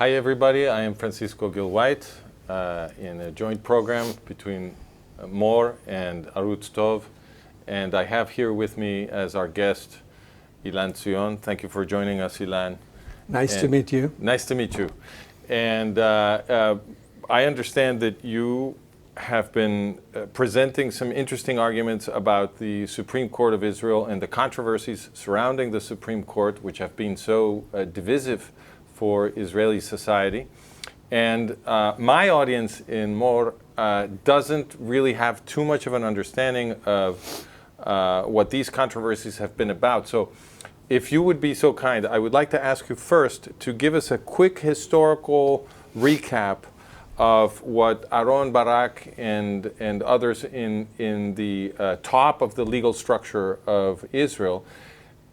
Hi everybody, I am Francisco Gil-White in a joint program between More and Arutz Tov, and I have here with me as our guest Ilan Tsion. Thank you for joining us, Ilan. Nice to meet you. Nice to meet you. And I understand that you have been presenting some interesting arguments about the Supreme Court of Israel and the controversies surrounding the Supreme Court, which have been so divisive for Israeli society. And my audience in More doesn't really have too much of an understanding of what these controversies have been about. So if you would be so kind, I would like to ask you first to give us a quick historical recap of what Aaron Barak and others in the top of the legal structure of Israel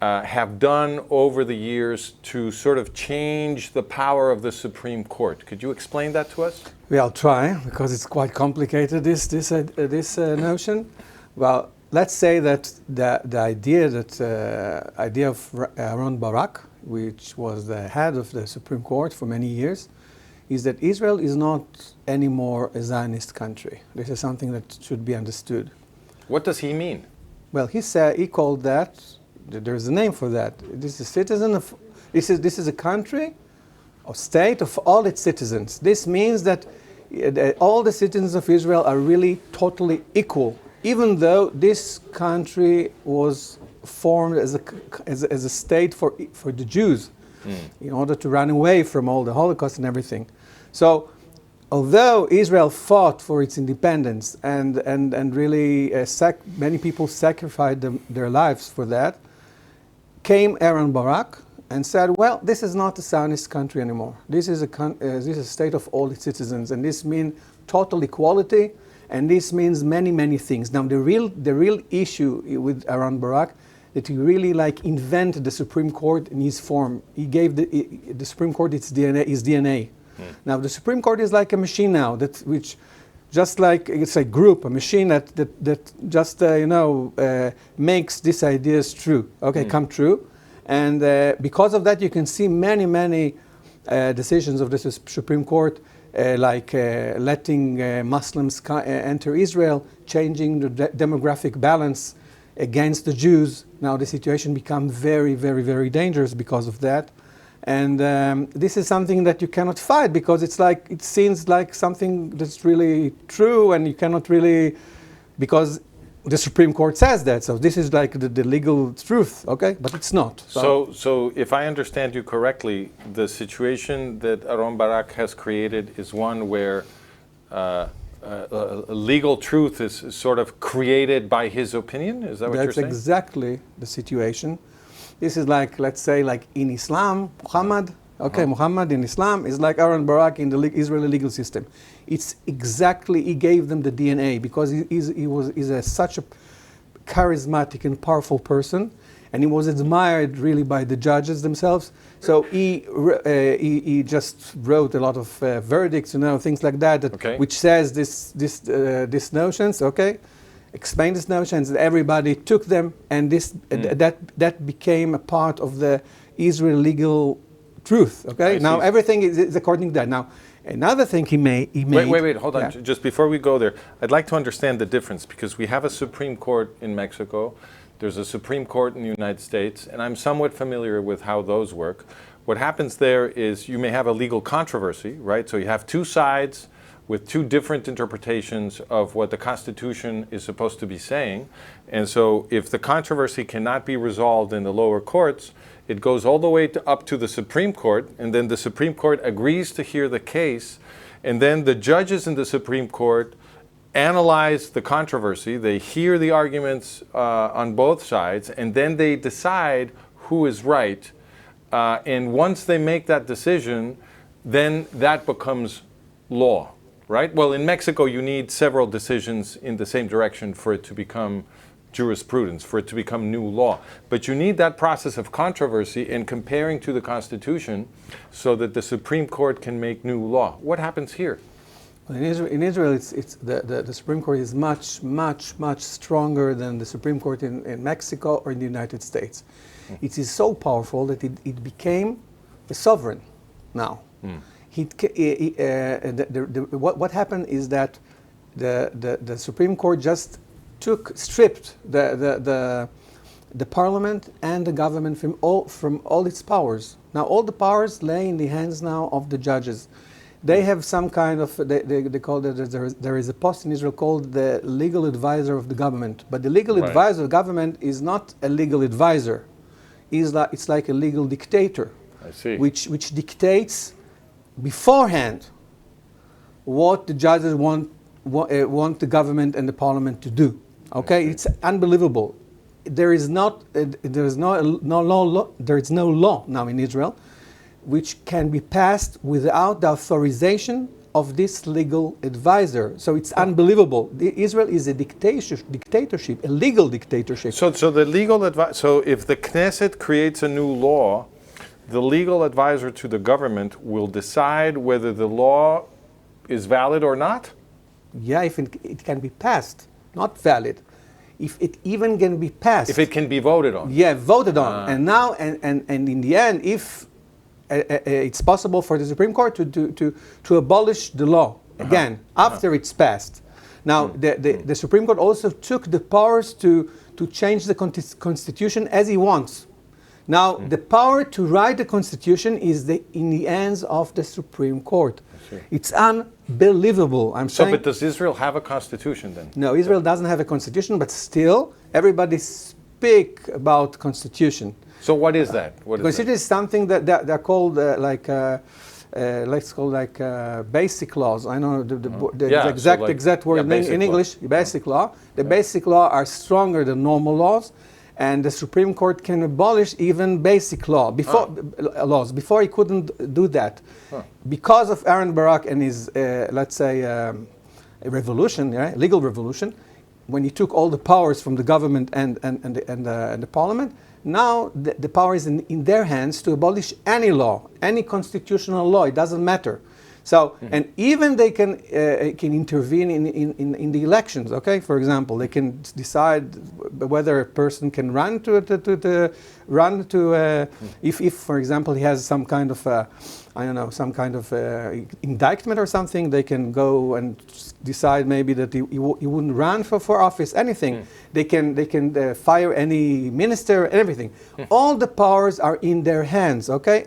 have done over the years to sort of change the power of the Supreme Court. Could you explain that to us? Well, I'll try, because it's quite complicated, this notion. Well, let's say that the idea of Aaron Barak, which was the head of the Supreme Court for many years, is that Israel is not anymore a Zionist country. This is something that should be understood. What does he mean? Well, he called that, there's a name for that. This is this is a country or state of all its citizens. This means that all the citizens of Israel are really totally equal, even though this country was formed as a state for the Jews, in order to run away from all the Holocaust and everything. So, although Israel fought for its independence and really many people sacrificed their lives for that, came Aaron Barak and said, well, this is not a Zionist country anymore. This is a state of all its citizens, and this means total equality, and this means many, many things. Now, the real issue with Aaron Barak, that he really invented the Supreme Court in his form. He gave the Supreme Court its DNA. Now, the Supreme Court is like a machine now, which just like it's a group, a machine that just makes these ideas true. Come true, and because of that, you can see many decisions of the Supreme Court, like letting Muslims enter Israel, changing the demographic balance against the Jews. Now the situation becomes very, very, very dangerous because of that. And this is something that you cannot fight, because it seems like something that's really true, and you cannot really, because the Supreme Court says that. So this is like the legal truth, okay? But it's not. So if I understand you correctly, the situation that Aaron Barak has created is one where legal truth is sort of created by his opinion? Is that what you're saying? That's exactly the situation. This is like, let's say, like in Islam, Muhammad. Muhammad in Islam is like Aaron Barak in the Israeli legal system. It's exactly, he gave them the DNA, because he's such a charismatic and powerful person, and he was admired really by the judges themselves. So he just wrote a lot of verdicts, things like that, which says these notions, explain these notions, and everybody took them, and that became a part of the Israel legal truth. Now everything is according to that. Now another thing he made. Wait, hold on. Yeah. Just before we go there, I'd like to understand the difference, because we have a Supreme Court in Mexico. There's a Supreme Court in the United States, and I'm somewhat familiar with how those work. What happens there is you may have a legal controversy, right? So you have two sides with two different interpretations of what the Constitution is supposed to be saying. And so if the controversy cannot be resolved in the lower courts, it goes all the way up to the Supreme Court, and then the Supreme Court agrees to hear the case, and then the judges in the Supreme Court analyze the controversy, they hear the arguments on both sides, and then they decide who is right. And once they make that decision, then that becomes law. Right? Well, in Mexico, you need several decisions in the same direction for it to become jurisprudence, for it to become new law. But you need that process of controversy and comparing to the Constitution so that the Supreme Court can make new law. What happens here? In Israel, the Supreme Court is much stronger than the Supreme Court in Mexico or in the United States. It is so powerful that it became a sovereign now. what happened is that the Supreme Court just stripped the parliament and the government from all its powers. Now all the powers lay in the hands now of the judges. They have some kind of, they call it, there is a post in Israel called the legal advisor of the government. But the legal advisor of the government is not a legal advisor. It's like a legal dictator. I see. Which dictates beforehand what the judges want the government and the parliament to do. Okay, it's unbelievable. There is no law now in Israel which can be passed without the authorization of this legal advisor. So it's unbelievable. Israel is a dictatorship, a legal dictatorship. So the legal advice. So if the Knesset creates a new law, the legal advisor to the government will decide whether the law is valid or not? Yeah, if it can be passed, not valid. If it even can be passed. If it can be voted on. Yeah, voted on. And now, and in the end, if it's possible for the Supreme Court to abolish the law again after it's passed. Now, the Supreme Court also took the powers to change the Constitution as he wants. Now, the power to write the Constitution is in the hands of the Supreme Court. It's unbelievable. So, but does Israel have a constitution then? No, Israel doesn't have a constitution, but still, everybody speak about constitution. So what is that? Constitution is something that they're called let's call basic laws. I know the exact word in English. Basic law. The basic law are stronger than normal laws. And the Supreme Court can abolish even basic laws. Before he couldn't do that. Because of Aaron Barak and his, let's say, revolution, legal revolution, when he took all the powers from the government and the parliament, now the power is in their hands to abolish any law, any constitutional law. It doesn't matter. So, and even they can intervene in the elections. Okay, for example, they can decide whether a person can run if for example he has some kind of indictment or something. They can go and decide maybe that he wouldn't run for office. Anything. They can fire any minister. Everything. All the powers are in their hands. Okay,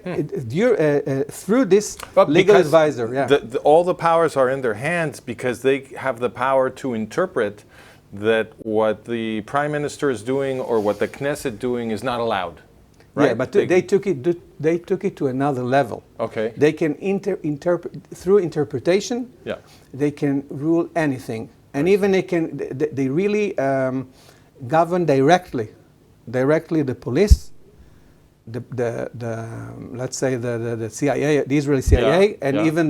through this legal advisor. Yeah. All the powers are in their hands because they have the power to interpret that what the prime minister is doing or what the Knesset doing is not allowed. Right? Yeah, but they took it to another level. Okay. They can interpret through interpretation. Yeah. They can rule anything, and even they really govern directly the police. Let's say the CIA, the Israeli CIA, and even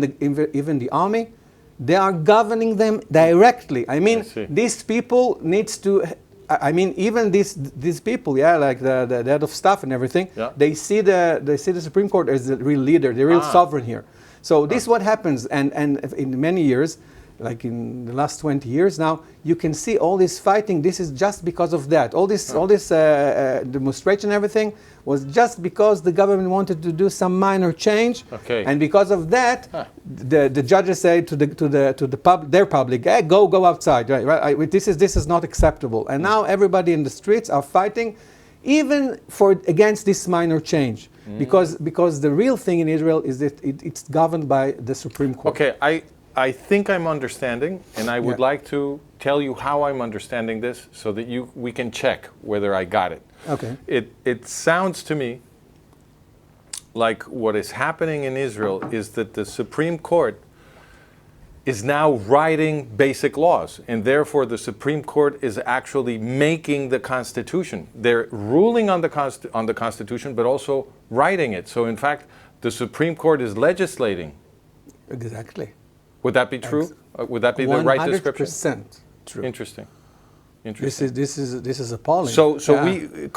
the army, they are governing them directly. I mean, these people needs to. I mean, even these people, like the head of staff and everything, they see the Supreme Court as the real leader, the real sovereign here. So this is what happens, and in many years, like in the last 20 years now, you can see all this fighting. This is just because of that. All this demonstration and everything was just because the government wanted to do some minor change. Okay. And because of that, the judges say to their public, hey, go outside. Right? This is not acceptable. And now everybody in the streets are fighting, even against this minor change, because the real thing in Israel is that it's governed by the Supreme Court. Okay. I think I'm understanding, and I would like to tell you how I'm understanding this so that we can check whether I got it. Okay. It sounds to me like what is happening in Israel is that the Supreme Court is now writing basic laws, and therefore the Supreme Court is actually making the Constitution. They're ruling on the Constitution, but also writing it. So in fact, the Supreme Court is legislating. Exactly. Would that be true? Would that be the right description? 100% true. Interesting. This is appalling. So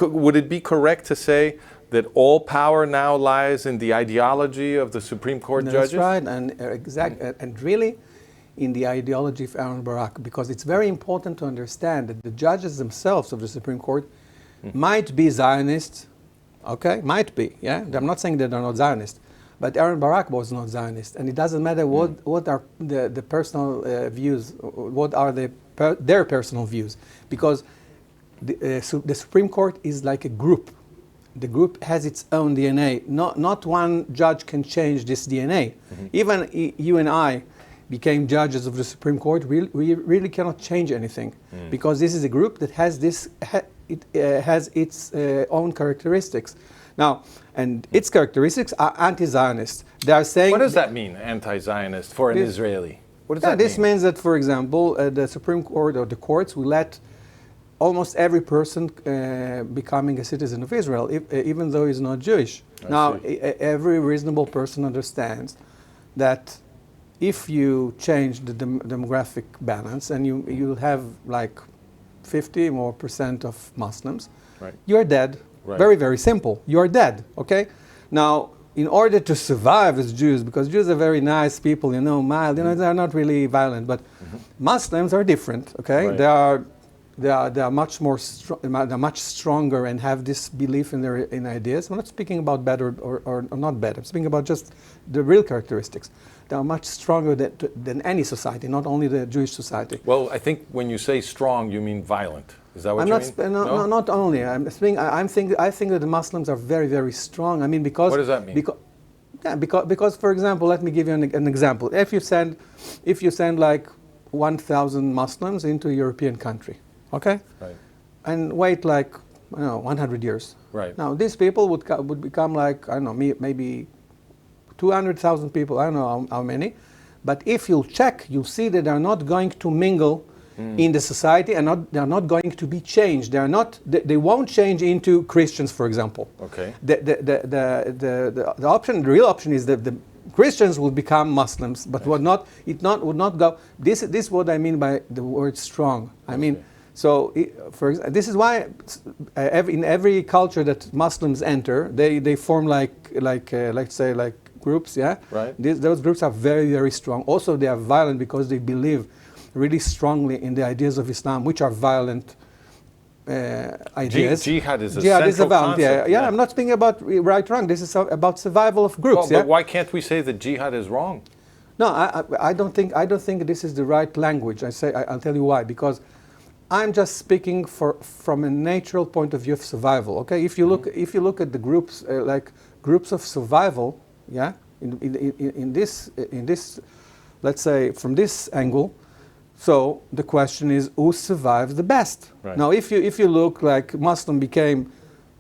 would it be correct to say that all power now lies in the ideology of the Supreme Court judges? That's right, and really in the ideology of Aaron Barak, because it's very important to understand that the judges themselves of the Supreme Court might be Zionists, okay? Might be, yeah? I'm not saying that they're not Zionists, But Aaron Barak was not Zionist, and it doesn't matter what are the personal views, what are their personal views, because the Supreme Court is like a group. The group has its own DNA. Not one judge can change this DNA. Even you and I became judges of the Supreme Court. We really cannot change anything, because this is a group that has has its own characteristics. Now, and its characteristics are anti-Zionist. They are saying... What does that mean, anti-Zionist, for an Israeli? What does that mean? This means that, for example, the Supreme Court or the courts will let almost every person becoming a citizen of Israel, even though he's not Jewish. Now, every reasonable person understands that if you change the demographic balance and you'll have like 50% more of Muslims, you're dead. Very, very simple. You're dead, okay? Now, in order to survive as Jews, because Jews are very nice people, you know, mild, you know, they're not really violent, but Muslims are different, okay? They are much more they're much stronger and have this belief in their ideas. I'm not speaking about bad or not bad. I'm speaking about just the real characteristics. They are much stronger than any society, not only the Jewish society. Well, I think when you say strong, you mean violent. Is that what you mean? No, not only. I think that the Muslims are very, very strong. I mean, because... What does that mean? Because, for example, let me give you an example. If you send like 1,000 Muslims into a European country, okay? And wait like, 100 years. Now, these people would become like, I don't know, maybe 200,000 people, I don't know how many. But if you'll check, you'll see that they're not going to mingle in the society, and they're not going to be changed. They won't change into Christians, for example. Okay. The real option is that the Christians will become Muslims, but would not go. This is what I mean by the word strong. I mean, so this is why in every culture that Muslims enter, they form let's say like groups. Yeah. Those groups are very, very strong. Also, they are violent because they believe really strongly in the ideas of Islam, which are violent ideas. Jihad is a central concept. I'm not speaking about right, wrong. This is about survival of groups. But why can't we say that jihad is wrong? No, I don't think this is the right language. I'll tell you why. Because I'm just speaking from a natural point of view of survival. Okay, if you look at the groups like groups of survival, in this, let's say from this angle. So the question is, who survives the best? Now, if you look like Muslim became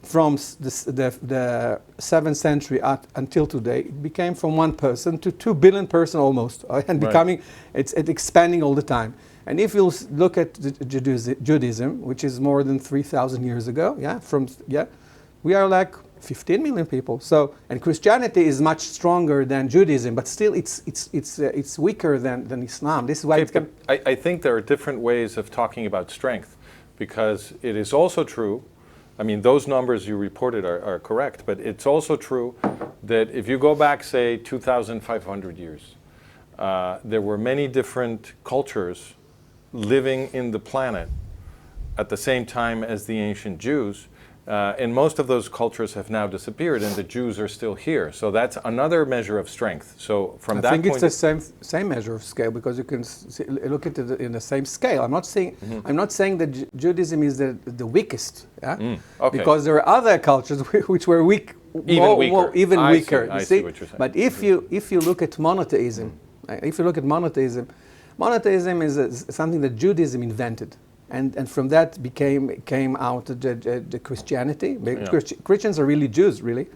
from the 7th century until today, it became from 1 person to 2 billion person almost, and becoming it's expanding all the time. And if you look at Judaism, which is more than 3,000 years ago, we are like 15 million people. So, and Christianity is much stronger than Judaism, but still it's weaker than Islam. This is why I think there are different ways of talking about strength, because it is also true, I mean, those numbers you reported are correct, but it's also true that if you go back, say, 2,500 years, there were many different cultures living in the planet at the same time as the ancient Jews. And most of those cultures have now disappeared, and the Jews are still here. So that's another measure of strength. So from that point, I think it's the same measure of scale, because you can look at it in the same scale. I'm not saying that Judaism is the weakest, because there are other cultures which were weak, even weaker. I see what you're saying. But if you look at monotheism, monotheism is something that Judaism invented. And from that came out the Christianity. Christians are really Jews, really.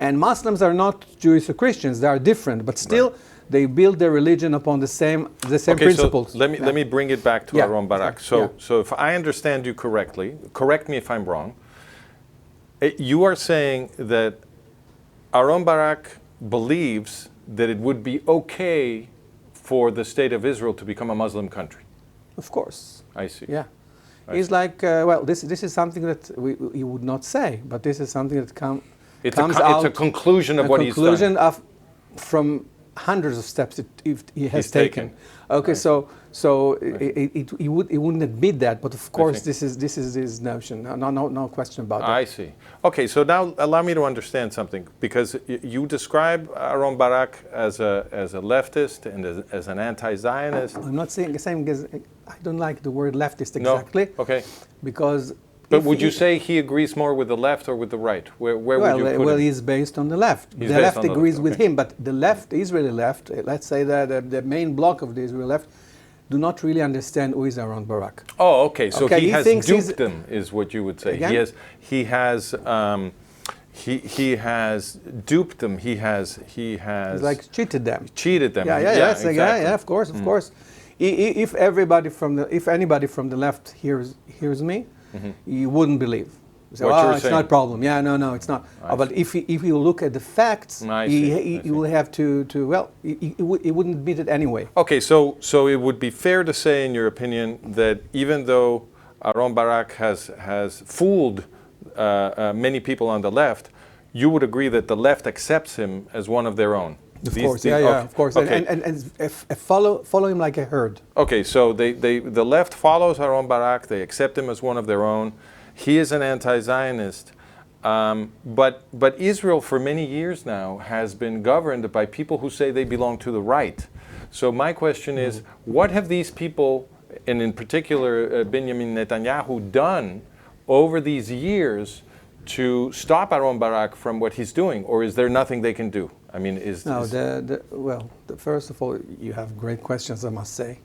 And Muslims are not Jewish or Christians. They are different, but still they build their religion upon the same principles. So let me bring it back to Aaron Barak. So if I understand you correctly, correct me if I'm wrong, you are saying that Aaron Barak believes that it would be okay for the state of Israel to become a Muslim country. Of course. I see. Yeah. He's like, this is something that he would not say, but this is something that comes out. It's a conclusion of what he's done. A conclusion from hundreds of steps he has taken. Okay, so So he wouldn't admit that, but of course this is his notion. No question about that. I see. Okay, so now allow me to understand something, because you describe Aaron Barak as a leftist and as an anti-Zionist. I'm not saying I don't like the word leftist exactly. No? Okay. Because. But would you say he agrees more with the left or with the right? Where would you put him? Well, he's based on the left. The left agrees with him, but the left, the Israeli left, let's say that the main bloc of the Israeli left, do not really understand who is Aaron Barak. Oh, okay. So he has duped them, is what you would say. Again? He has duped them. He has He's like cheated them. Cheated them. Yeah, exactly. Yeah, of course. If anybody from the left hears me, you wouldn't believe. So, it's not a problem. Yeah, no, it's not. But if you look at the facts, he will have to he wouldn't admit it anyway. Okay, so it would be fair to say, in your opinion, that even though Aaron Barak has fooled many people on the left, you would agree that the left accepts him as one of their own. Of course, of course. Okay. And follow him like a herd. Okay, so the left follows Aaron Barak, they accept him as one of their own. He is an anti-Zionist. But Israel, for many years now, has been governed by people who say they belong to the right. So my question is, what have these people, and in particular Benjamin Netanyahu, done over these years to stop Aaron Barak from what he's doing? Or is there nothing they can do? I mean, first of all, you have great questions, I must say,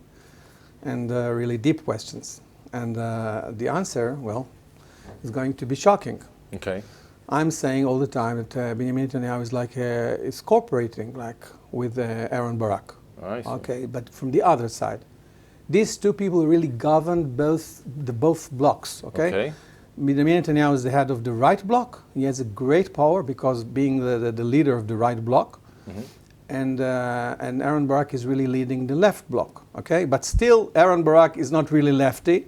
and really deep questions. And the answer, is going to be shocking. Okay. I'm saying all the time that Benjamin Netanyahu is cooperating with Aaron Barak. I see. Okay, but from the other side, these two people really govern both blocks. Okay. Benjamin Netanyahu is the head of the right bloc. He has a great power because being the leader of the right bloc, and Aaron Barak is really leading the left bloc. Okay, but still Aaron Barak is not really lefty,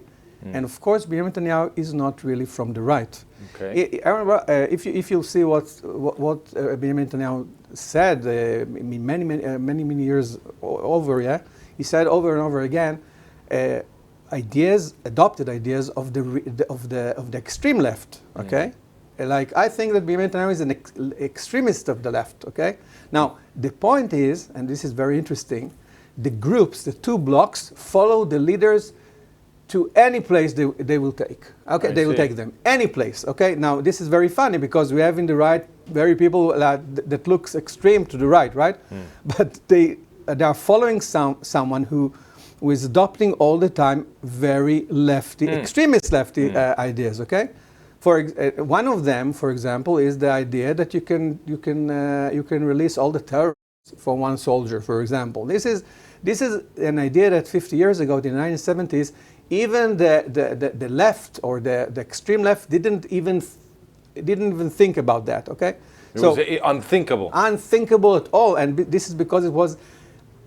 and of course Benjamin Netanyahu is not really from the right. Okay. Aaron Barak, if you see what Benjamin Netanyahu said many years over, he said over and over again. Adopted ideas of the extreme left. Okay, I think that Benjamin Netanyahu is an extremist of the left. Okay, now the point is, and this is very interesting, the groups, the two blocks, follow the leaders to any place they will take. Okay, they will take them any place. Okay, now this is very funny because we have in the right very people that looks extreme to the right, but they are following someone who is adopting all the time very lefty, extremist lefty ideas. Okay, one of them, for example, is the idea that you can release all the terrorists for one soldier. For example, this is an idea that 50 years ago, in the 1970s, even the left or the extreme left didn't even think about that. Okay, it was unthinkable. Unthinkable at all, and this is because it was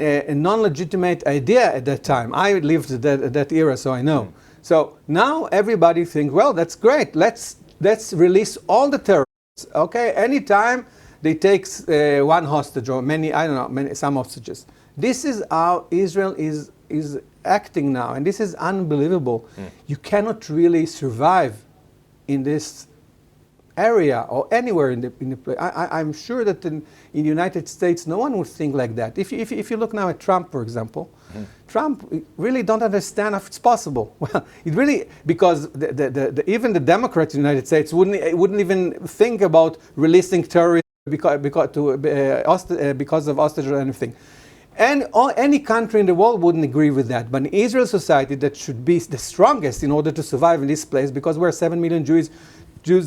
a non-legitimate idea at that time. I lived that era, so I know. So now everybody thinks, well, that's great. Let's release all the terrorists. Okay, anytime they take one hostage or some hostages. This is how Israel is acting now, and this is unbelievable. You cannot really survive in this area or anywhere in the place. I'm sure that in the United States, no one would think like that. If you look now at Trump, for example, Trump really don't understand if it's possible. Well, it really, because even the Democrats in the United States wouldn't even think about releasing terrorists because of hostage or anything. And any country in the world wouldn't agree with that. But in Israel society, that should be the strongest in order to survive in this place, because we're 7 million Jews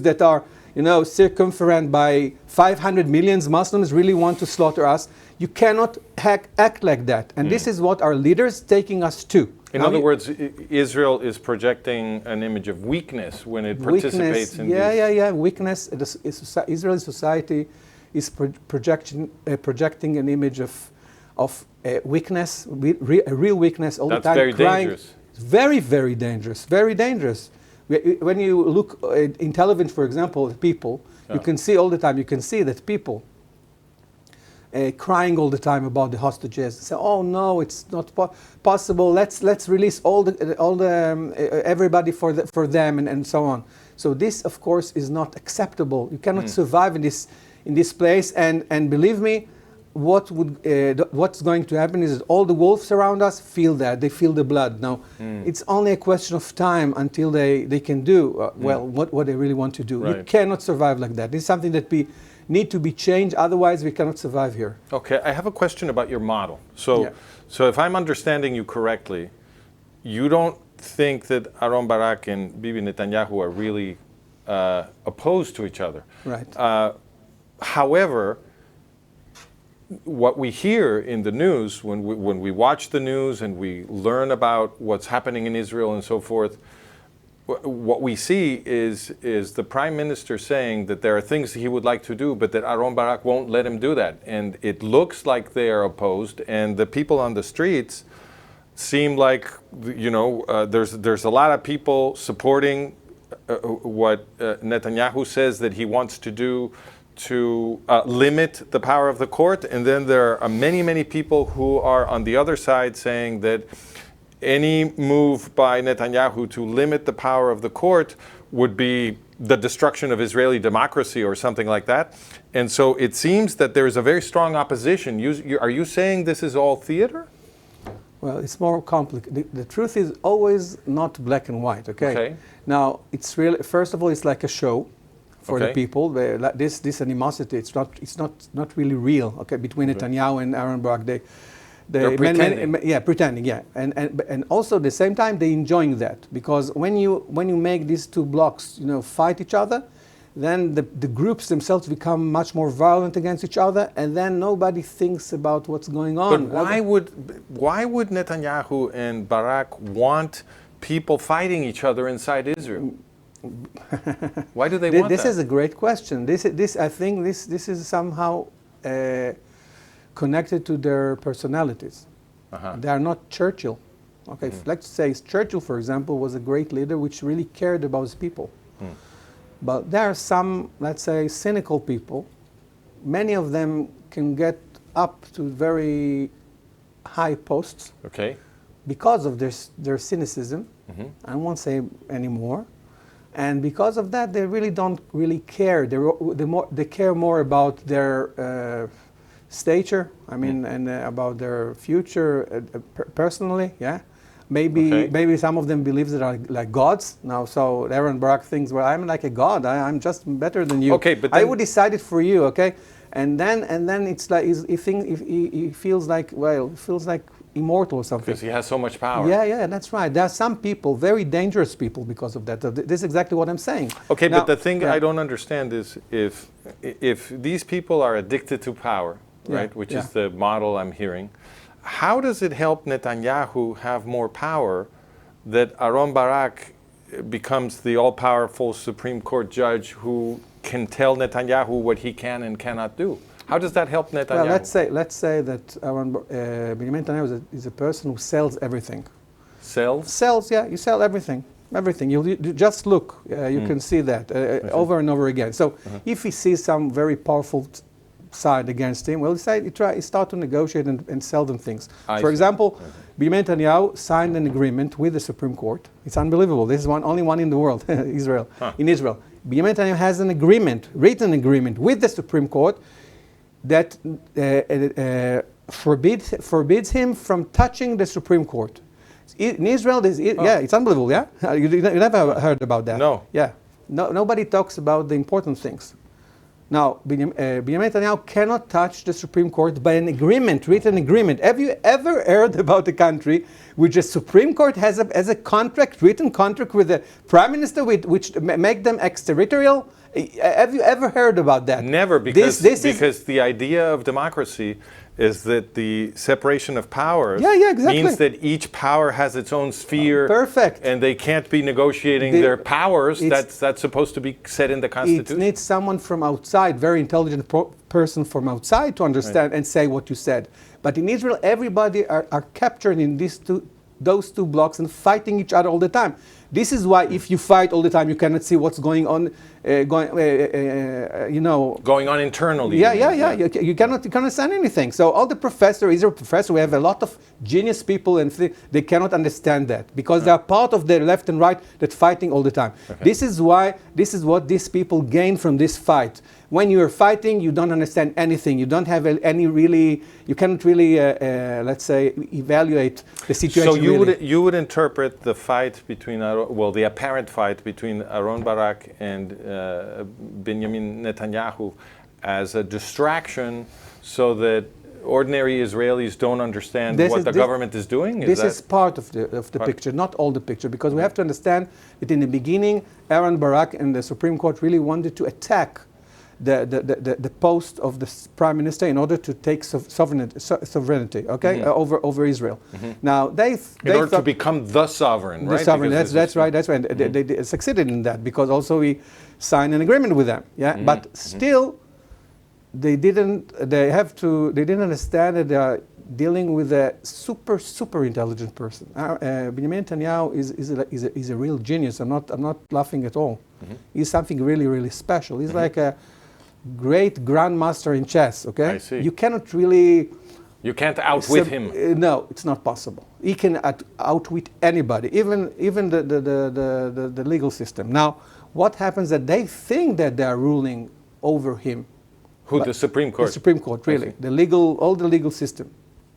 that are, circumferent by 500 million Muslims really want to slaughter us. You cannot act like that. And this is what our leaders taking us to. In other words, Israel is projecting an image of weakness when it participates in these... Weakness. Israeli society is projecting an image of weakness, a real weakness all the time. That's very dangerous. Very, very dangerous. Very dangerous. When you look in television, for example, at people, you can see all the time, you can see that people crying all the time about the hostages. Say, oh no, it's not possible. Let's release everybody for them and so on. So this, of course, is not acceptable. You cannot survive in this place. And believe me, what's going to happen is that all the wolves around us feel that. They feel the blood. Now, it's only a question of time until they can do what they really want to do. Right. You cannot survive like that. It's something that we need to be changed. Otherwise, we cannot survive here. Okay, I have a question about your model. So if I'm understanding you correctly, you don't think that Aaron Barak and Bibi Netanyahu are really opposed to each other. Right. However, what we hear in the news, when we watch the news and we learn about what's happening in Israel and so forth, what we see is the Prime Minister saying that there are things he would like to do, but that Aaron Barak won't let him do that. And it looks like they are opposed, and the people on the streets seem like, there's a lot of people supporting what Netanyahu says that he wants to do to limit the power of the court, and then there are many people who are on the other side saying that any move by Netanyahu to limit the power of the court would be the destruction of Israeli democracy or something like that. And so it seems that there is a very strong opposition. Are you saying this is all theater? Well, it's more complicated. The truth is always not black and white, okay? Now, it's really, first of all, it's like a show for the people. This animosity, it's not really real, okay, between Netanyahu and Aaron Barak. They're pretending. Pretending, yeah. And also at the same time, they're enjoying that. Because when you make these two blocks, fight each other, then the groups themselves become much more violent against each other, and then nobody thinks about what's going on. But why would Netanyahu and Barak want people fighting each other inside Israel? Why do they want that? This is a great question. I think this is somehow connected to their personalities. They are not Churchill. Okay, let's say Churchill, for example, was a great leader which really cared about his people. But there are some, let's say, cynical people. Many of them can get up to very high posts because of their cynicism. I won't say anymore. And because of that, they really don't really care. They care more about their stature, and about their future personally, yeah. Maybe some of them believe that are like gods now. So Aaron Barak thinks, well, I'm like a god. I'm just better than you. Okay, but I would decide it for you, okay? And then it's like he feels like immortal or something. Because he has so much power. Yeah, that's right. There are some people, very dangerous people, because of that. This is exactly what I'm saying. Okay, now, but the thing I don't understand is if these people are addicted to power, right, which is the model I'm hearing, how does it help Netanyahu have more power that Aaron Barak becomes the all-powerful Supreme Court judge who can tell Netanyahu what he can and cannot do? How does that help Netanyahu? Well, let's say that Benjamin Netanyahu is a person who sells everything. Sells? Sells, yeah. You sell everything. Everything. You just look. You can see that over and over again. So if he sees some very powerful side against him, well, he start to negotiate and sell them things. For example, Benjamin Netanyahu signed an agreement with the Supreme Court. It's unbelievable. This is only one in the world, Israel. In Israel, Benjamin Netanyahu has an agreement, written agreement with the Supreme Court that forbids him from touching the Supreme Court. In Israel, it's unbelievable. Yeah, you never heard about that. No. Yeah, nobody talks about the important things. Now, Benjamin Netanyahu cannot touch the Supreme Court by an agreement, written agreement. Have you ever heard about a country which the Supreme Court has a contract, written contract with the Prime Minister, which make them exterritorial? Have you ever heard about that? Never, because the idea of democracy is that the separation of powers means that each power has its own sphere. Perfect. And they can't be negotiating their powers. That's supposed to be set in the Constitution. It needs someone from outside, very intelligent person from outside to understand and say what you said. But in Israel, everybody are captured in those two blocks and fighting each other all the time. This is why if you fight all the time, you cannot see what's going on, you know. Going on internally. Yeah. You cannot understand anything. So all the Israel professor, we have a lot of genius people, and they cannot understand that because they are part of the left and right that fighting all the time. Okay. This is what these people gain from this fight. When you are fighting, you don't understand anything. You don't have any really. You cannot really, let's say, evaluate the situation. So you would interpret the fight between the apparent fight between Aaron Barak and Benjamin Netanyahu as a distraction, so that ordinary Israelis don't understand what the government is doing? This is part of the picture, not all the picture, because we have to understand that in the beginning, Aaron Barak and the Supreme Court really wanted to attack the post of the prime minister in order to take sovereignty, okay, over Israel. Now they in order to become the sovereign, right? The sovereign. That's right. That's right. And they succeeded in that because also we signed an agreement with them. Yeah, but still, they didn't understand that they are dealing with a super intelligent person. Benjamin Netanyahu is a real genius. I'm not laughing at all. He's something really special. He's like a great grandmaster in chess. Okay, I see. You cannot really. You can't outwit him. No, it's not possible. He can outwit anybody, even the legal system. Now, what happens that they think that they are ruling over him? Who, the Supreme Court? The Supreme Court, really. All the legal system.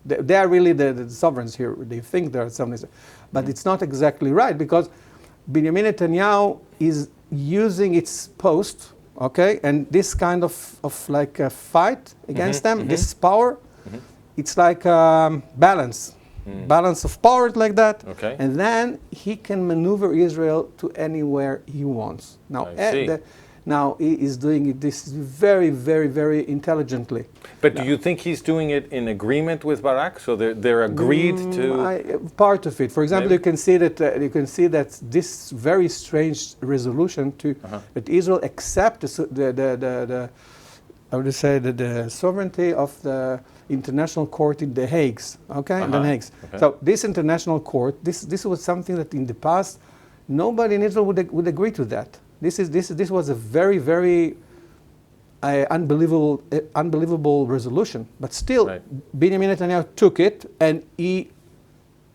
They are really the sovereigns here. They think they are sovereigns. But it's not exactly right because Benjamin Netanyahu is using its post, okay, and this kind of like a fight against them, this power, it's like balance of power like that, okay. And then he can maneuver Israel to anywhere he wants. Now he is doing this very intelligently. But do you think he's doing it in agreement with Barak? So they're agreed to part of it. For example, you can see that this very strange resolution that Israel accept the sovereignty of the International Court in The Hague. Okay, in The Hague. Okay. So this international court, this was something that in the past nobody in Israel would agree to that. This was a very unbelievable resolution. But still, Benjamin Netanyahu took it and he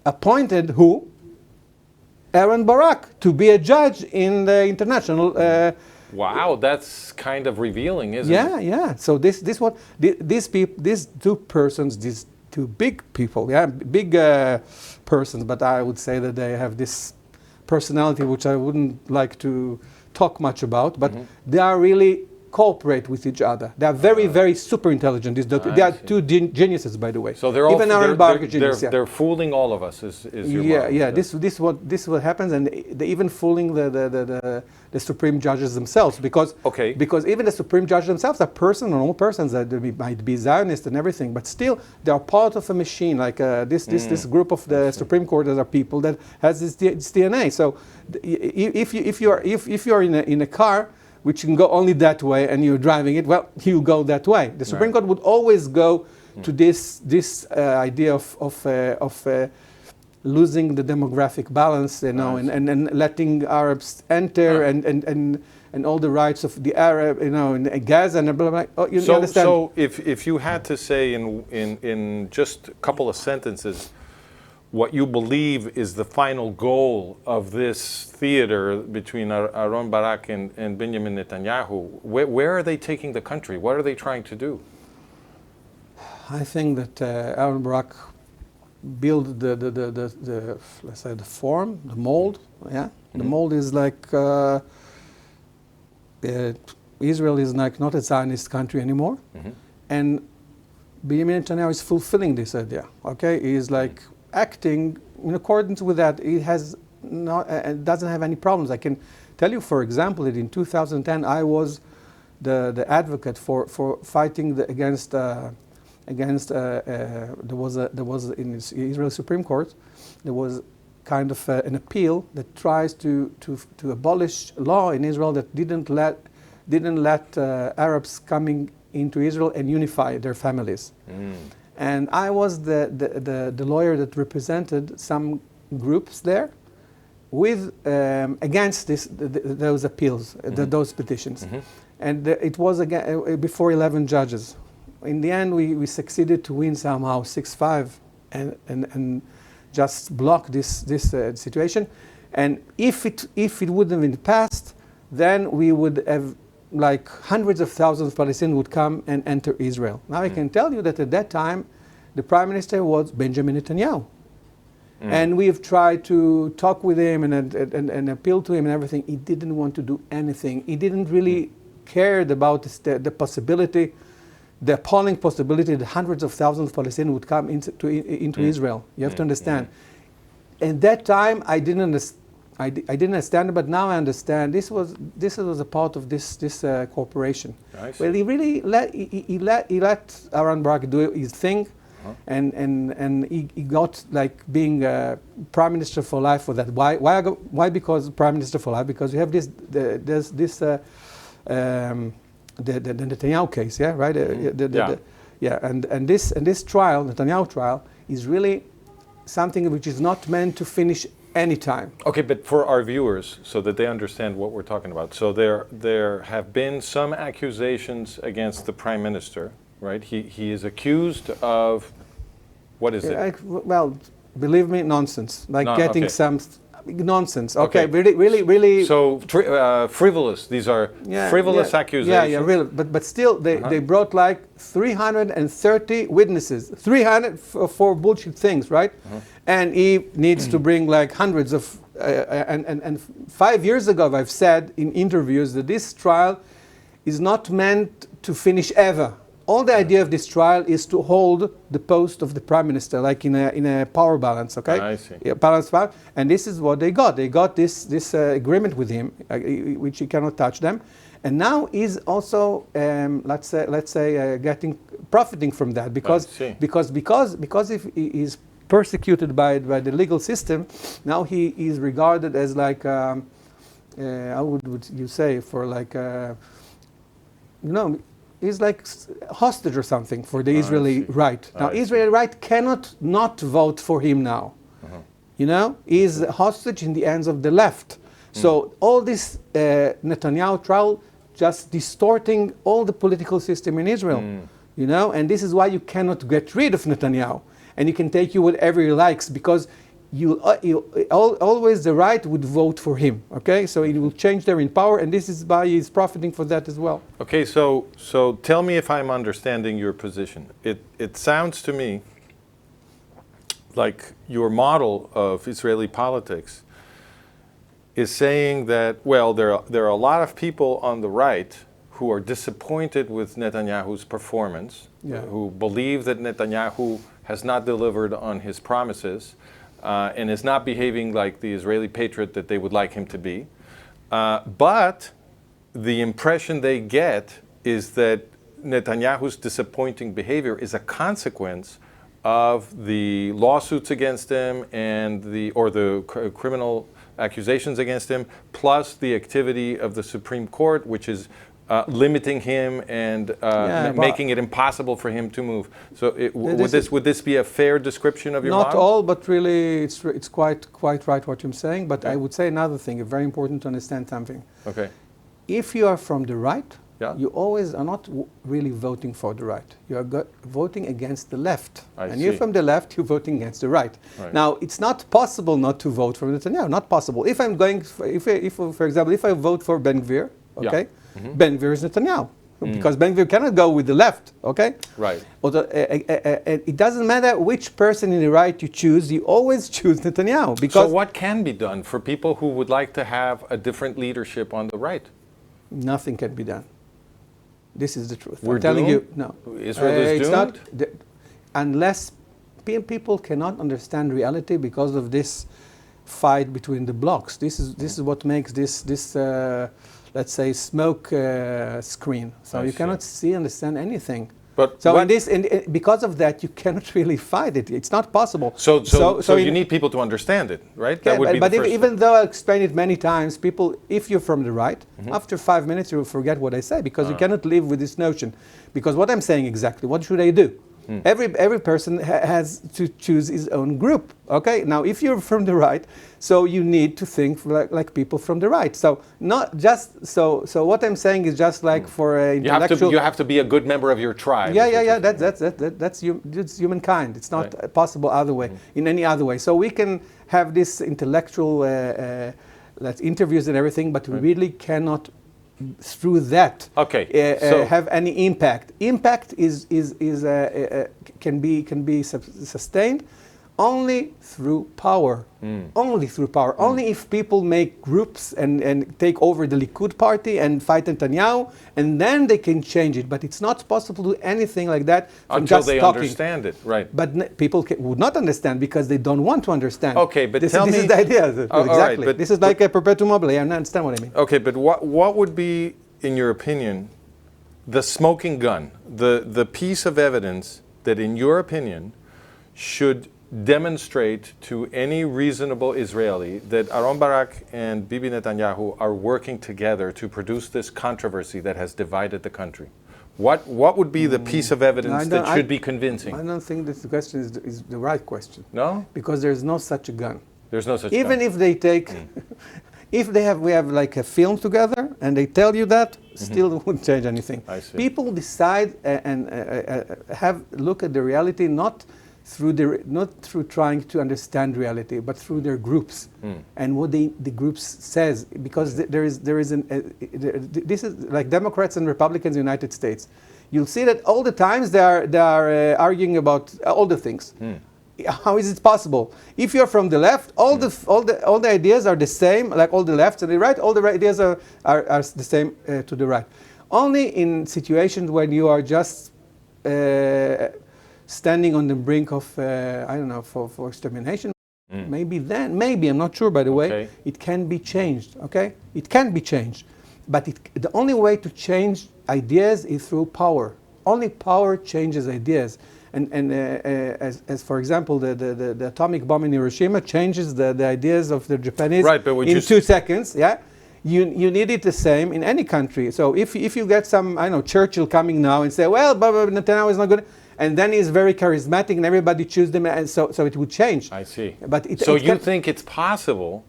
appointed who? Aaron Barak to be a judge in the international. Wow, that's kind of revealing, isn't it? Yeah. So these two persons, these two big people, big persons, but I would say that they have this personality which I wouldn't like to talk much about, but they are really cooperate with each other. They are very super intelligent. They are two geniuses, by the way. So they're all they're fooling all of us. Is your model? Yeah. This what happens, and they even fooling the supreme judges themselves because even the supreme judges themselves are normal persons that they might be Zionists and everything, but still they are part of a machine. Like this group of the Supreme Court are people that has this DNA. So if you are in a car which can go only that way, and you're driving it, well, you go that way. The Supreme Court would always go to this idea of losing the demographic balance, and letting Arabs enter, and all the rights of the Arab, in Gaza and blah blah blah. You understand? So if you had to say in just a couple of sentences what you believe is the final goal of this theater between Aaron Barak and Benjamin Netanyahu, where are they taking the country? What are they trying to do? I think that Aaron Barak built the let's say the form, the mold. Yeah, the mold is like Israel is like not a Zionist country anymore, and Benjamin Netanyahu is fulfilling this idea. Okay, he is like acting in accordance with that. It has doesn't have any problems. I can tell you, for example, that in 2010 I was the advocate for fighting against there was in Israel Supreme Court there was kind of an appeal that tries to abolish law in Israel that didn't let Arabs coming into Israel and unify their families. And I was the lawyer that represented some groups there, with against those appeals, those petitions. And it was again before 11 judges. In the end, we succeeded to win somehow 6-5 and just block this situation. And if it wouldn't have been passed, then we would have like hundreds of thousands of Palestinians would come and enter Israel. Now I can tell you that at that time, the prime minister was Benjamin Netanyahu. And we have tried to talk with him and appeal to him and everything. He didn't want to do anything. He didn't really care about the possibility, the appalling possibility that hundreds of thousands of Palestinians would come into Israel. You have to understand. At that time, I didn't understand it, but now I understand. This was a part of this cooperation. Well, he really let Aaron Barak do his thing, and he got like being prime minister for life for that. Why? Because prime minister for life? Because you have the Netanyahu case, yeah, right? And this trial, Netanyahu trial, is really something which is not meant to finish any time. Okay, but for our viewers, so that they understand what we're talking about. So there have been some accusations against the prime minister, right? He is accused of, what is it? Well, believe me, nonsense. Like getting some nonsense. Okay, really. So frivolous. These are frivolous accusations. Yeah, really. But still, they brought like 330 witnesses. 300 for bullshit things, right? And he needs to bring like hundreds of. And 5 years ago, I've said in interviews that this trial is not meant to finish ever. All the idea of this trial is to hold the post of the prime minister, like in a power balance, okay? I see. Yeah, balance power. And this is what they got. They got this agreement with him, which he cannot touch them. And now he's also, let's say, profiting from that because if he is persecuted by the legal system, now he is regarded as like, how would you say, for like, he's like hostage or something for the Israeli right. Now, Israeli right cannot not vote for him now. He's hostage in the hands of the left. So all this Netanyahu trial just distorting all the political system in Israel. And this is why you cannot get rid of Netanyahu. And he can take you whatever he likes because always the right would vote for him, okay? So he will change there in power, and this is why he's profiting for that as well. Okay, so tell me if I'm understanding your position. It sounds to me like your model of Israeli politics is saying that, well, there are a lot of people on the right who are disappointed with Netanyahu's performance, who believe that Netanyahu has not delivered on his promises, and is not behaving like the Israeli patriot that they would like him to be. But the impression they get is that Netanyahu's disappointing behavior is a consequence of the lawsuits against him and the criminal accusations against him, plus the activity of the Supreme Court, which is limiting him and making it impossible for him to move. So would this be a fair description of your model? Not all, but really it's quite right what you're saying. But I would say another thing, very important to understand something. Okay. If you are from the right, you always are not really voting for the right. You are voting against the left. And you're from the left, you're voting against the right. Now, it's not possible not to vote for Netanyahu. Not possible. If I'm going, for example, if I vote for Ben-Gvir, okay, Ben-Gvir is Netanyahu. Because Ben-Gvir cannot go with the left, okay? Right. It doesn't matter which person in the right you choose, you always choose Netanyahu. Because so what can be done for people who would like to have a different leadership on the right? Nothing can be done. This is the truth. We're I'm telling doomed? you, no. Israel is doomed? Unless people cannot understand reality because of this fight between the blocks. This is what makes this let's say, smoke screen. So you cannot understand anything. But so because of that, you cannot really fight it. It's not possible. So you need people to understand it, right? That would be even though I explained it many times, people, if you're from the right, after 5 minutes you will forget what I say because you cannot live with this notion. Because what I'm saying exactly, what should I do? Every person has to choose his own group. Okay. Now, if you're from the right, so you need to think like people from the right. So not just so. So what I'm saying is just like for intellectual. You have to be a good member of your tribe. Yeah. That's humankind. It's not possible other way in any other way. So we can have this intellectual interviews and everything, but we really cannot through that have any impact. Impact can be sustained only through power. Only through power. Only if people make groups and take over the Likud party and fight Netanyahu, and then they can change it. But it's not possible to do anything like that from until just they talking. Understand it, right? But people would not understand because they don't want to understand. Okay, but this is the idea. Exactly. Right, but this is like a perpetuum mobile. I understand what I mean. Okay, but what would be, in your opinion, the smoking gun, the piece of evidence that, in your opinion, should demonstrate to any reasonable Israeli that Aaron Barak and Bibi Netanyahu are working together to produce this controversy that has divided the country? What would be the piece of evidence that should be convincing? I don't think this question is the right question. No? Because there's no such a gun. There's no such Even gun. if they take, if we have like a film together and they tell you that, still it wouldn't change anything. I see. People decide and look at the reality not through trying to understand reality, but through their groups and what the groups says. Because this is like Democrats and Republicans in the United States. You'll see that all the times they are arguing about all the things. How is it possible? If you're from the left, all the ideas are the same, like all the left and the right. All the ideas are the same to the right. Only in situations when you are just standing on the brink of, I don't know, for extermination, maybe I'm not sure, by the way, it can be changed, okay? It can be changed. But the only way to change ideas is through power. Only power changes ideas. And as for example, the atomic bomb in Hiroshima changes the ideas of the Japanese in 2 seconds, yeah? You need it the same in any country. So if you get some, I don't know, Churchill coming now and say, well, Netanyahu is not good, and then he's very charismatic and everybody choose them, and so it would change. I see. But you think it's possible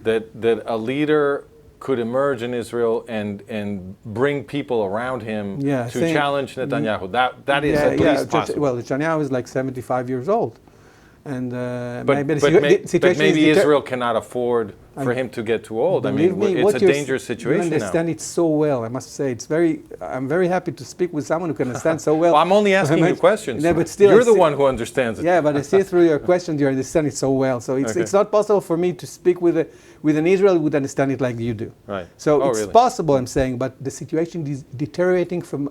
that a leader could emerge in Israel and bring people around him to challenge Netanyahu? That is at least possible. Well, Netanyahu is like 75 years old. And but maybe Israel cannot afford for him to get too old. I mean, it's a dangerous situation now. You understand it so well, I must say. I'm very happy to speak with someone who can understand so well. Well, I'm only asking you questions. Yeah, but still, you're the one who understands it. Yeah, but I see through your questions you understand it so well. So it's not possible for me to speak with an Israeli who would understand it like you do. Right. So it's possible, I'm saying, but the situation is deteriorating from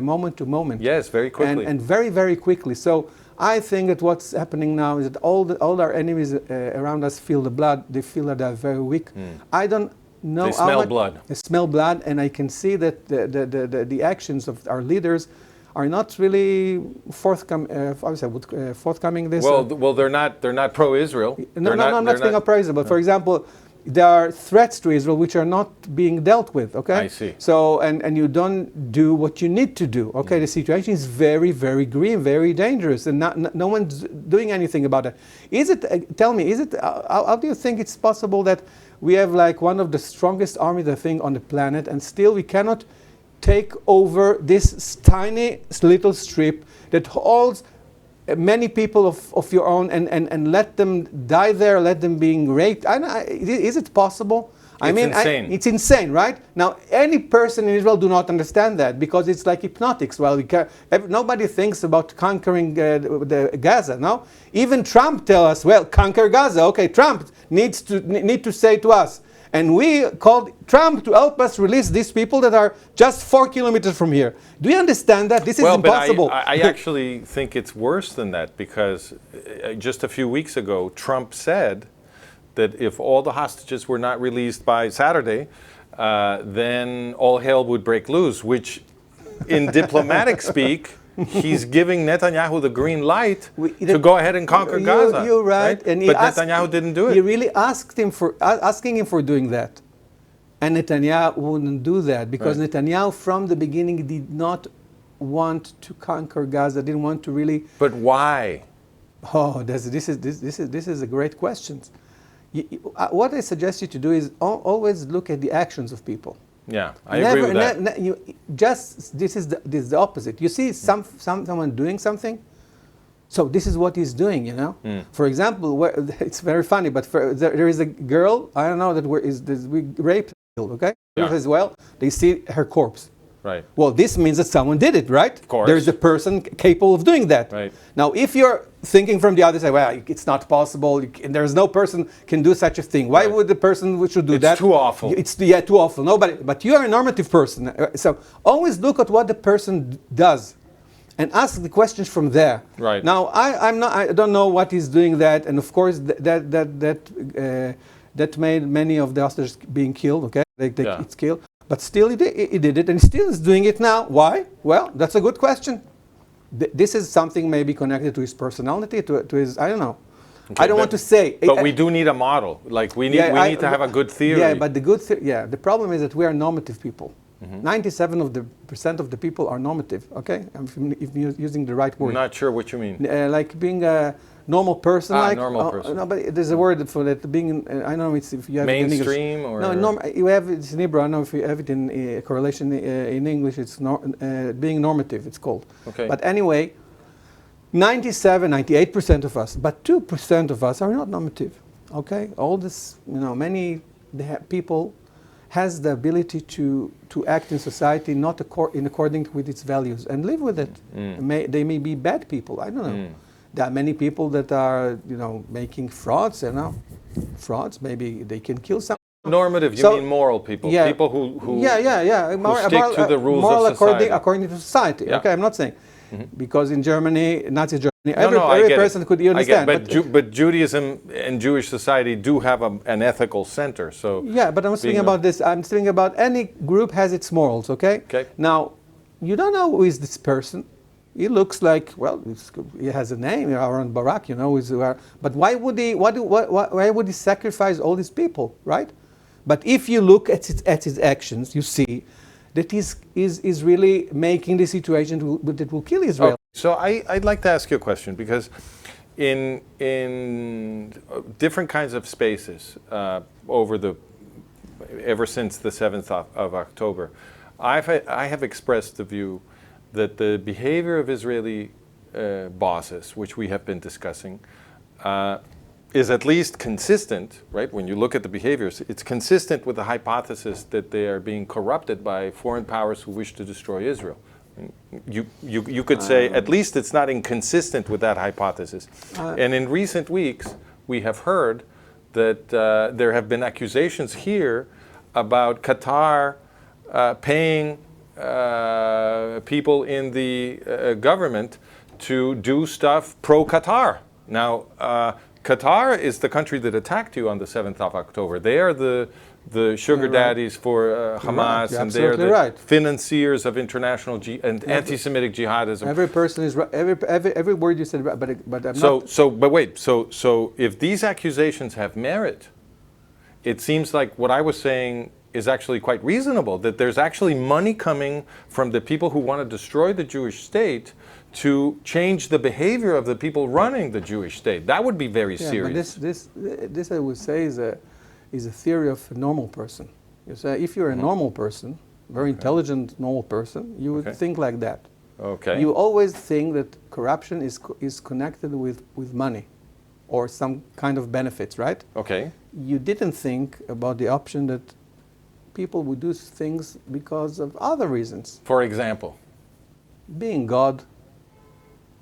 moment to moment. Yes, very quickly. And very, very quickly. So I think that what's happening now is that all our enemies around us feel the blood. They feel that they're very weak. I don't know. They smell blood. They smell blood, and I can see that the actions of our leaders are not really forthcoming. This. Well, they're not pro-Israel. No, I'm not saying pro-Israel. But for example, there are threats to Israel which are not being dealt with, okay? I see. So, and you don't do what you need to do, okay? The situation is very, very grim, very dangerous, and no one's doing anything about it. Tell me, how do you think it's possible that we have like one of the strongest armies, I think, on the planet, and still we cannot take over this tiny little strip that holds many people of your own and let them die there, let them being raped? Is it possible? Insane. It's insane, right? Now, any person in Israel do not understand that because it's like hypnotics. Well, nobody thinks about conquering the Gaza, no? Even Trump tell us, well, conquer Gaza. Okay, Trump need to say to us. And we called Trump to help us release these people that are just 4 kilometers from here. Do you understand that? This is impossible. But I actually think it's worse than that, because just a few weeks ago, Trump said that if all the hostages were not released by Saturday, then all hell would break loose, which in diplomatic speak, he's giving Netanyahu the green light to go ahead and conquer Gaza. You're right. And but Netanyahu didn't do it. He really asking him for doing that. And Netanyahu wouldn't do that because Netanyahu from the beginning did not want to conquer Gaza, didn't want to really. But why? Oh, this is a great question. What I suggest you to do is always look at the actions of people. Yeah, I agree with that. This is the opposite. You see someone doing something, so this is what he's doing, you know. For example, it's very funny, but there is a girl, I don't know, we raped her, okay? Yeah. As well, they see her corpse. Right. Well, this means that someone did it, right? Of course. There is a person capable of doing that. Right. Now, if you're thinking from the other side, well, it's not possible, there's no person can do such a thing. Why would the person who should do that? It's too awful. It's too awful. Nobody. But you are a normative person, so always look at what the person does, and ask the questions from there. Right. Now, I don't know what he's doing that, and of course that made many of the hostages being killed. Okay, it's killed. But still, he did it, and still is doing it now. Why? Well, that's a good question. This is something maybe connected to his personality, to his, I don't know. Okay, I don't want to say. But we do need a model. Like we need to have a good theory. Yeah, but the problem is that we are normative people. 97% of the people are normative. Okay, if you're using the right word. I'm not sure what you mean. Like being a normal person. Normal person. No, but there's a word for that. Being, I don't know if you have mainstream it in English. No, you have it in Hebrew. I don't know if you have it in correlation in English. It's being normative. It's called. Okay. But anyway, 98% of us, but 2% of us are not normative. Okay, all this, many people has the ability to act in society not in according with its values and live with it. They may be bad people. I don't know. There are many people that are, making frauds. Frauds. Maybe they can kill someone. Normative. You mean moral people? Yeah. People who stick to the rules of society. according to society. Yeah. Okay, I'm not saying because in Germany, Nazi Germany, I every get person it. could understand. But Judaism and Jewish society do have an ethical center. So yeah, but I'm speaking about this. I'm speaking about any group has its morals. Okay. Okay. Now, you don't know who is this person. He looks like, well, he has a name, Aaron Barak, but why would he sacrifice all these people, right? But if you look at his actions, you see that he's really making the situation that will kill Israel. Okay. So I'd like to ask you a question, because in different kinds of spaces ever since the 7th of October, I have expressed the view that the behavior of Israeli bosses, which we have been discussing, is at least consistent, right? When you look at the behaviors, it's consistent with the hypothesis that they are being corrupted by foreign powers who wish to destroy Israel. You could say at least it's not inconsistent with that hypothesis. And in recent weeks, we have heard that there have been accusations here about Qatar paying people in the government to do stuff pro-Qatar. Now, Qatar is the country that attacked you on the 7th of October. They are the sugar daddies for Hamas, and they are the financiers of international and anti-Semitic jihadism. Every person is right. Every word you said, but I'm not. So if these accusations have merit, it seems like what I was saying is actually quite reasonable, that there's actually money coming from the people who want to destroy the Jewish state to change the behavior of the people running the Jewish state. That would be very serious. But this I would say is a theory of a normal person. You say if you're a normal person, very intelligent normal person, you would think like that. Okay. You always think that corruption is connected with money or some kind of benefits, right? Okay. You didn't think about the option that people would do things because of other reasons. For example? Being God,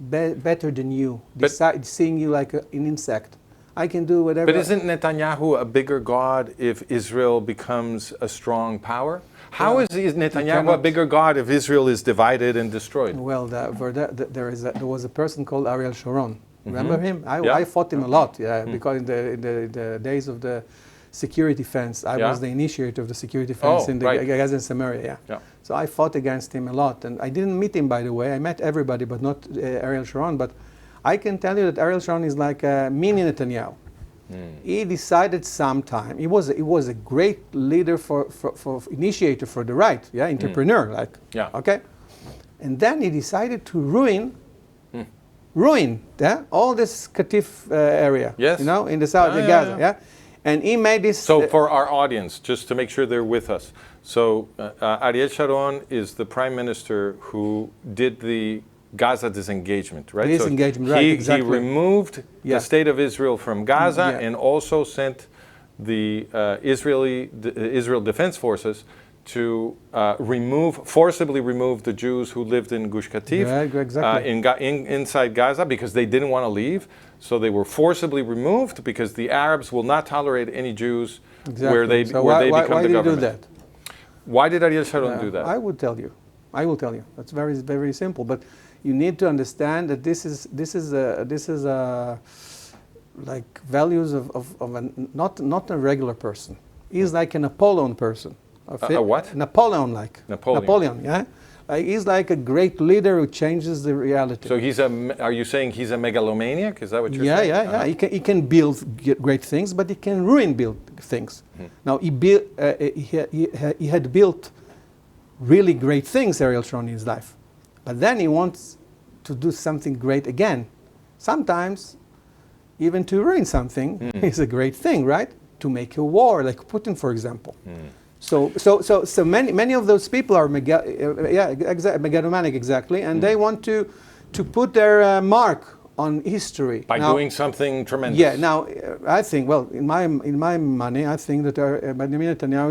better than you, seeing you like an insect. I can do whatever. But isn't Netanyahu a bigger God if Israel becomes a strong power? How is Netanyahu a bigger God if Israel is divided and destroyed? Well, there was a person called Ariel Sharon. Remember him? I fought him a lot, because in the days of the security fence, I was the initiator of the security fence in the Gaza and Samaria. Yeah. So I fought against him a lot, and I didn't meet him, by the way. I met everybody, but not Ariel Sharon. But I can tell you that Ariel Sharon is like a mini Netanyahu. He decided sometime. He was a great leader for initiator for the right, entrepreneur, Okay. And then he decided to ruin all this Katif area, Yes. you know, in the south of Gaza. Yeah. And he made this. So for our audience, just to make sure they're with us, so Ariel Sharon is the prime minister who did the Gaza disengagement, right? Disengagement, so right, exactly. He removed Yeah. the state of Israel from Gaza Yeah. and also sent the Israel Defense Forces to forcibly remove the Jews who lived in Gush Katif, Right, exactly. inside Gaza, because they didn't want to leave. So they were forcibly removed because the Arabs will not tolerate any Jews where they become why the did government. he do that? Why did Ariel Sharon do that? I will tell you. That's very, very simple. But you need to understand that this is like values of not a regular person. He's like a Napoleon person. A what? Napoleon-like. Napoleon, yeah. He's like a great leader who changes the reality. So are you saying he's a megalomaniac? Is that what you're saying? Yeah. He can build great things, but he can build things. Now he had built really great things, Ariel Sharon, in his life, but then he wants to do something great again. Sometimes, even to ruin something is a great thing, right? To make a war, like Putin, for example. So many of those people are megalomaniac, exactly, and they want to put their mark on history by doing something tremendous. Yeah. Now, I think, well, in my money, I think that Benjamin Netanyahu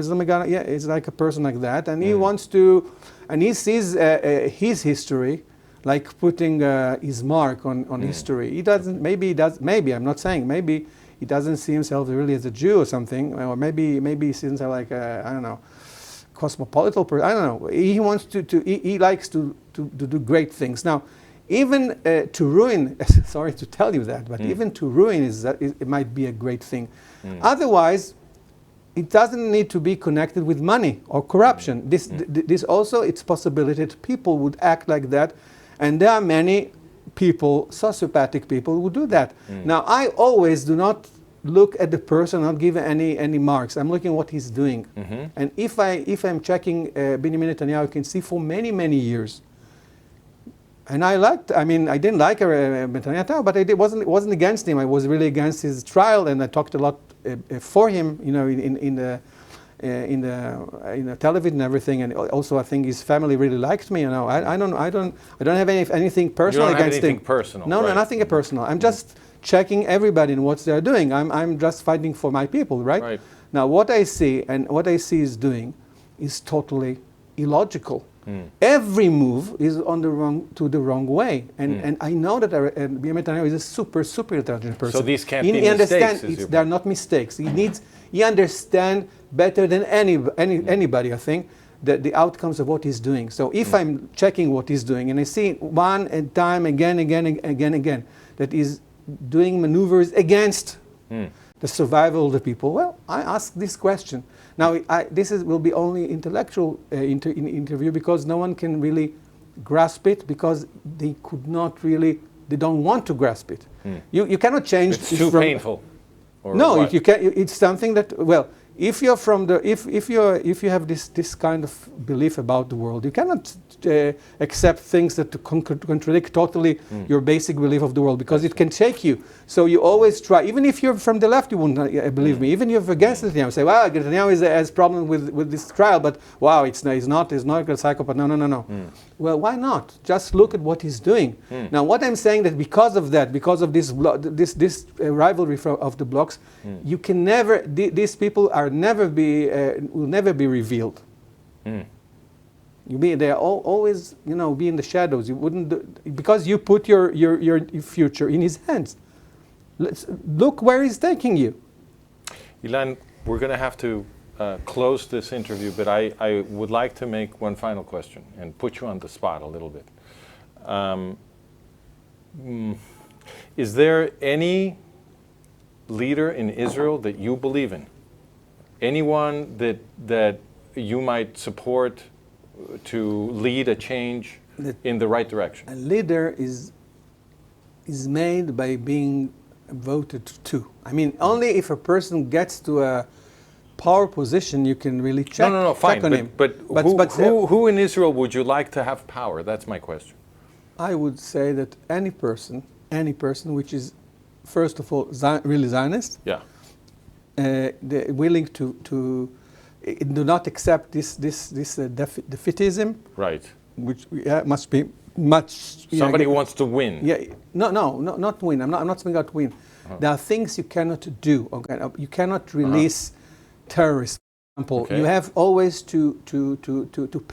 is like a person like that, and he wants to, and he sees his history like putting his mark on history. He doesn't. Maybe he does. Maybe I'm not saying. Maybe he doesn't see himself really as a Jew or something, or maybe he sees himself like I don't know, cosmopolitan person. I don't know. He wants he likes to do great things. Now, even to ruin, sorry to tell you that, but even to ruin it might be a great thing. Otherwise, it doesn't need to be connected with money or corruption. This also, it's possibility that people would act like that, and there are many people, sociopathic people, who do that. Now, I always do not look at the person, not give any marks. I'm looking at what he's doing. And if I'm checking Benjamin Netanyahu, you can see for many years. And I didn't like Netanyahu, but it wasn't against him. I was really against his trial, and I talked a lot for him, you know, in the television and everything. And also, I think his family really liked me. You know, I don't have anything personal against him. Anything personal? No, nothing personal. I'm just checking everybody and what they're doing. I'm just fighting for my people, right? Now, what I see is doing is totally illogical. Every move is to the wrong way, and I know that Benjamin Netanyahu is a super intelligent person. So these can't be mistakes. They're not mistakes. He understands better than anybody. I think the outcomes of what he's doing. So if I'm checking what he's doing and I see time again that he's doing maneuvers against the survival of the people, well, I ask this question. Now, this will be only intellectual interview, because no one can really grasp it, because they don't want to grasp it. You cannot change. It's too painful. No, what? you can. It's something that, well, if you're if you have this kind of belief about the world, you cannot accept things that contradict totally your basic belief of the world, because it can shake you. So you always try, even if you're from the left, you wouldn't believe me. Even if you're against Netanyahu, say, well, Netanyahu has problem with this trial, but wow, he's not a psychopath. No. Well, why not? Just look at what he's doing. Now, what I'm saying that because of this rivalry of the blocks, you can never. These people will never be revealed. They are always, be in the shadows. You wouldn't because you put your future in his hands. Look where he's taking you. Ilan, we're going to have to close this interview, but I would like to make one final question and put you on the spot a little bit. Is there any leader in Israel that you believe in? Anyone that you might support to lead a change in the right direction? A leader is made by being voted to. I mean, only if a person gets to a power position, you can really check. No, fine. Check on him. But who in Israel would you like to have power? That's my question. I would say that any person which is, first of all, really Zionist, Yeah. they're willing to do not accept this defeatism, Right. which must be much. Somebody who wants to win. Yeah, not win. I'm not speaking about win. There are things you cannot do. Okay, you cannot release terrorists. For example, Okay. you have always to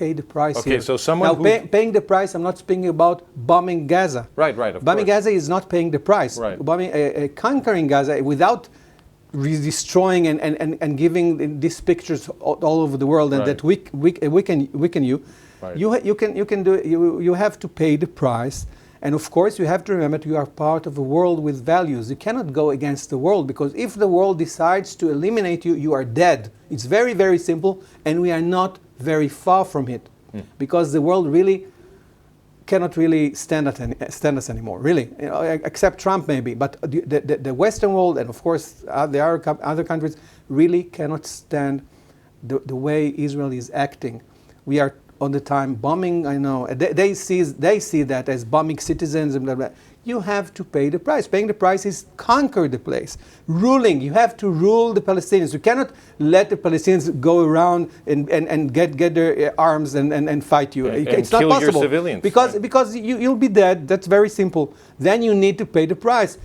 pay the price. Okay, here. so someone now who- paying the price. I'm not speaking about bombing Gaza. Right. Of Bombing course. Gaza is not paying the price. Right. Bombing, conquering Gaza without destroying and giving these pictures all over the world and Right. that weaken you. Right. You can do. You have to pay the price. And of course, you have to remember you are part of a world with values. You cannot go against the world, because if the world decides to eliminate you, you are dead. It's very, very simple, and we are not very far from it, because the world really cannot really stand us anymore, really, except Trump maybe. But the Western world, and of course there are other countries, really cannot stand the way Israel is acting. We are all the time bombing. I know they see that as bombing citizens and blah blah. You have to pay the price. Paying the price is conquer the place. Ruling, you have to rule the Palestinians. You cannot let the Palestinians go around and get their arms and fight you. It's not kill possible. your civilians. Because you'll be dead. That's very simple. Then you need to pay the price.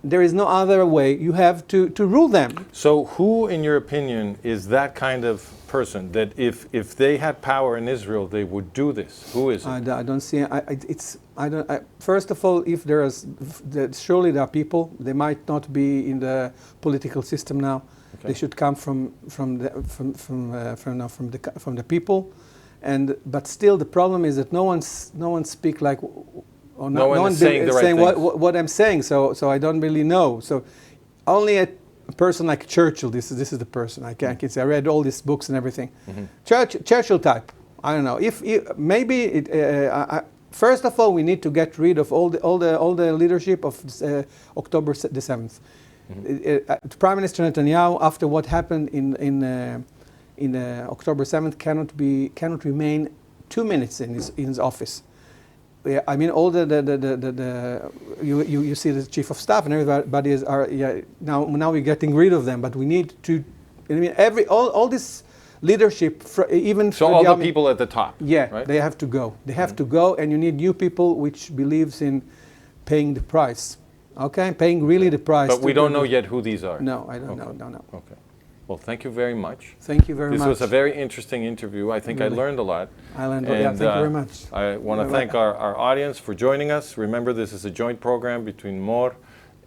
There is no other way. You have to rule them. So who, in your opinion, is that kind of person that if they had power in Israel, they would do this? Who is it? I don't see. First of all, if surely there are people. They might not be in the political system now. Okay. They should come from the people, but still the problem is that no one speak like. Or no one is saying the right things. What I'm saying, so I don't really know. So only a person like Churchill, this is the person I can say. I read all these books and everything. Churchill type. I don't know. First of all, we need to get rid of all the leadership of October the 7th. Prime Minister Netanyahu, after what happened in October 7th, cannot remain 2 minutes in his office. Yeah, I mean, all you see the chief of staff and everybody now we're getting rid of them, but we need to. I mean, all this leadership, even so all the people at the top. Yeah, right? They have to go. They have to go, and you need new people which believes in paying the price. Okay, paying really the price. But we don't know yet who these are. No, I don't know. No. Okay. Well, thank you very much. Thank you very much. This was a very interesting interview. I think Really? I learned a lot. I learned a lot. Thank you very much. I want to thank our audience for joining us. Remember, this is a joint program between Mor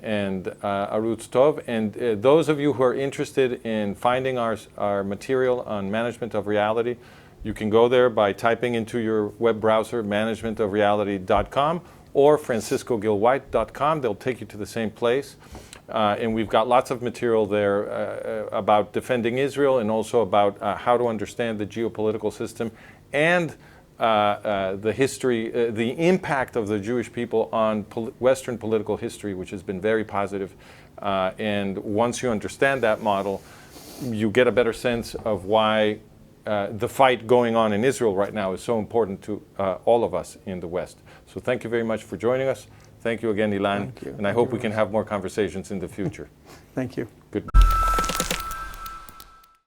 and Arutz Tov. And those of you who are interested in finding our material on management of reality, you can go there by typing into your web browser managementofreality.com or franciscogilwhite.com. They'll take you to the same place. And we've got lots of material there about defending Israel and also about how to understand the geopolitical system and the history, the impact of the Jewish people on Western political history, which has been very positive. And once you understand that model, you get a better sense of why the fight going on in Israel right now is so important to all of us in the West. So thank you very much for joining us. Thank you again, Ilan. Thank you. And I hope we can have more conversations in the future. Thank you.